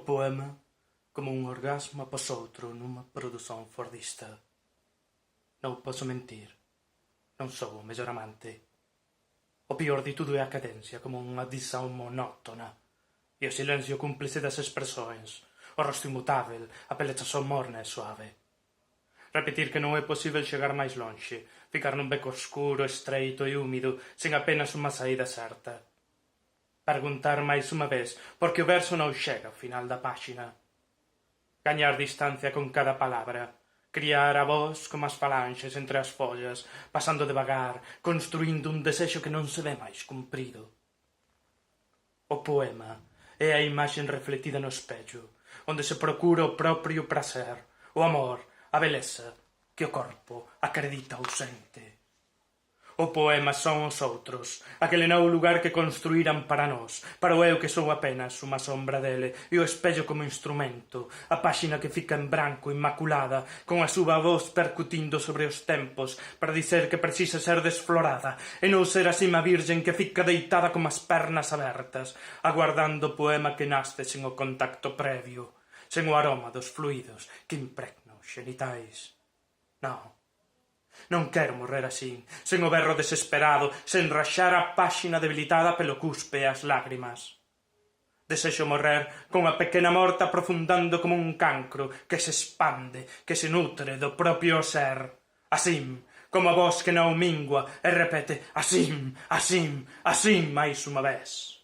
poema, como un orgasmo após outro nunha produción fordista. Non posso mentir, non sou o mellor amante. O pior de tudo é a cadencia, como unha dição monótona, e o silencio cúmplice das expresións, o rosto inmutável, a pelechación morna e suave. Repetir que non é posível chegar máis lonxe, ficar nun beco oscuro, estreito e húmido, sen apenas unha saída certa. Perguntar máis unha vez, porque o verso non chega ao final da páxina. Gañar distancia con cada palabra, criar a voz como as falanxes entre as follas, pasando devagar, construindo un desexo que non se ve máis cumprido. O poema é a imaxe refletida no espello, onde se procura o propio prazer, o amor, a beleza, que o corpo acredita ausente. O poema son os outros, aquele novo lugar que construíran para nós, para o eu que sou apenas unha sombra dele, e o espello como instrumento, a páxina que fica en branco, inmaculada, con a súa voz percutindo sobre os tempos, para dizer que precisa ser desflorada, e non ser a cima virgen que fica deitada como as pernas abertas, aguardando o poema que nasce sen o contacto previo, sen o aroma dos fluidos que impregnan os xenitais. Non quero morrer así, sen o berro desesperado, sen raxar a páxina debilitada pelo cuspe e as lágrimas. Desexo morrer con a pequena morta aprofundando como un cancro que se expande, que se nutre do propio ser. Asín, como a voz que non mingua e repete asín, asín, asín máis unha vez.